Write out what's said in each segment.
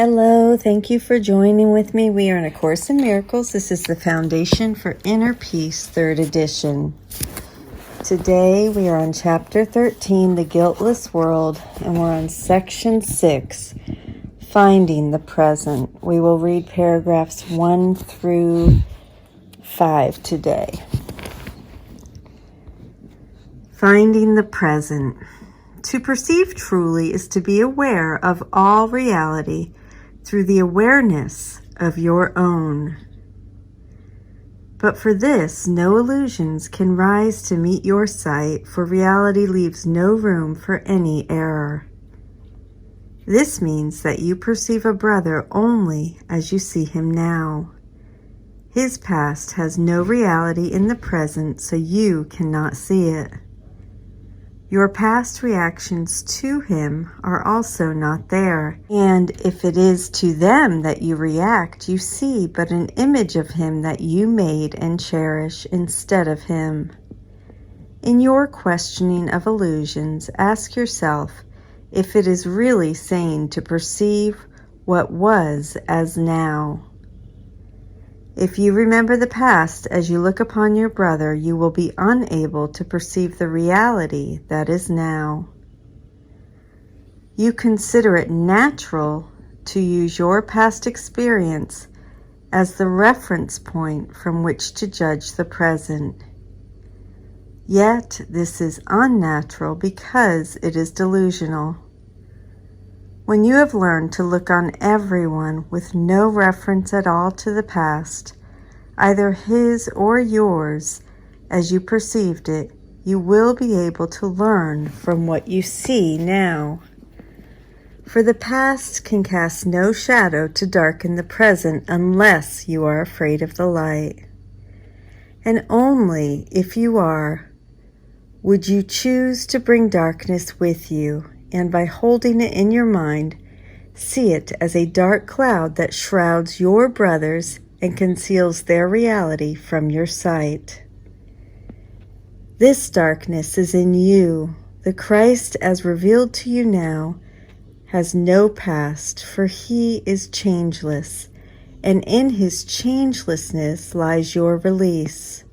Hello, thank you for joining with me. We are in A Course in Miracles. This is the Foundation for Inner Peace, 3rd edition. Today we are on Chapter 13, The Guiltless World, and we're on Section 6, Finding the Present. We will read paragraphs 1 through 5 today. Finding the Present. To perceive truly is to be aware of all reality through the awareness of your own. But for this, no illusions can rise to meet your sight, for reality leaves no room for any error. This means that you perceive a brother only as you see him now. His past has no reality in the present, so you cannot see it. Your past reactions to him are also not there, and if it is to them that you react, you see but an image of him that you made and cherish instead of him. In your questioning of illusions, ask yourself if it is really sane to perceive what was as now. If you remember the past as you look upon your brother, you will be unable to perceive the reality that is now. You consider it natural to use your past experience as the reference point from which to judge the present. Yet this is unnatural because it is delusional. When you have learned to look on everyone with no reference at all to the past, either his or yours, as you perceived it, you will be able to learn from what you see now. For the past can cast no shadow to darken the present unless you are afraid of the light. And only if you are, would you choose to bring darkness with you, and by holding it in your mind, see it as a dark cloud that shrouds your brothers and conceals their reality from your sight. This darkness is in you. The Christ, as revealed to you now, has no past, for he is changeless, and in his changelessness lies your release.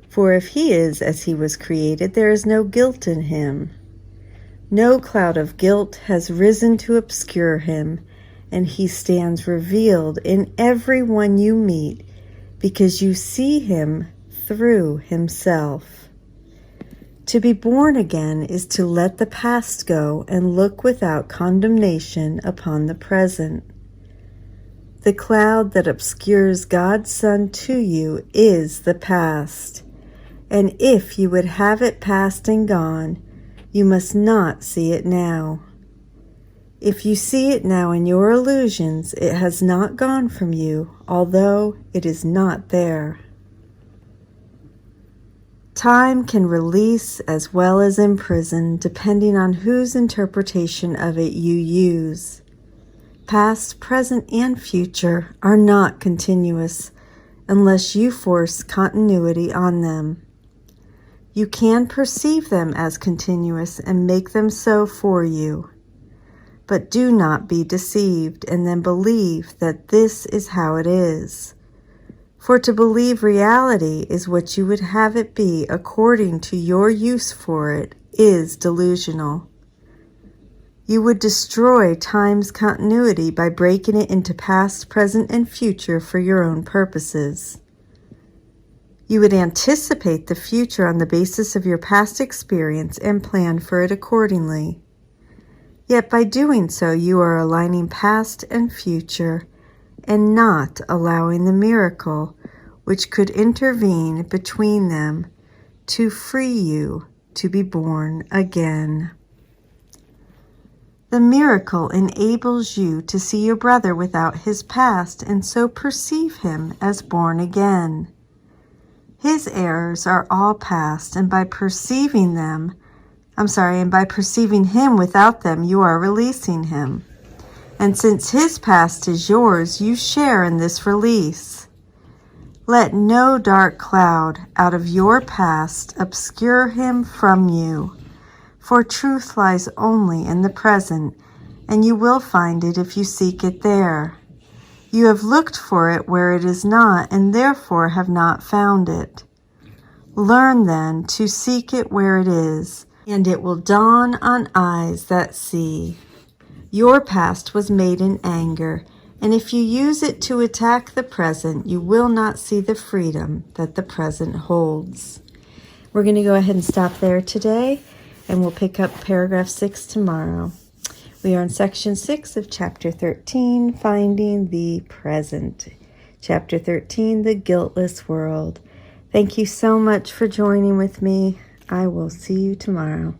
For if he is as he was created, there is no guilt in him. No cloud of guilt has risen to obscure him, and he stands revealed in every one you meet, because you see him through himself. To be born again is to let the past go and look without condemnation upon the present. The cloud that obscures God's Son to you is the past, and if you would have it past and gone, you must not see it now. If you see it now in your illusions, it has not gone from you, although it is not there. Time can release as well as imprison, depending on whose interpretation of it you use. Past, present, and future are not continuous unless you force continuity on them. You can perceive them as continuous and make them so for you. But do not be deceived and then believe that this is how it is. For to believe reality is what you would have it be according to your use for it is delusional. You would destroy time's continuity by breaking it into past, present, and future for your own purposes. You would anticipate the future on the basis of your past experience and plan for it accordingly. Yet by doing so, you are aligning past and future and not allowing the miracle which could intervene between them to free you to be born again. The miracle enables you to see your brother without his past and so perceive him as born again. His errors are all past, and by perceiving him without them, you are releasing him. And since his past is yours, you share in this release. Let no dark cloud out of your past obscure him from you, for truth lies only in the present, and you will find it if you seek it there. You have looked for it where it is not, and therefore have not found it. Learn then to seek it where it is, and it will dawn on eyes that see. Your past was made in anger, and if you use it to attack the present, you will not see the freedom that the present holds. We're going to go ahead and stop there today, and we'll pick up paragraph 6 tomorrow. We are in section 6 of chapter 13, Finding the Present. Chapter 13, The Guiltless World. Thank you so much for joining with me. I will see you tomorrow.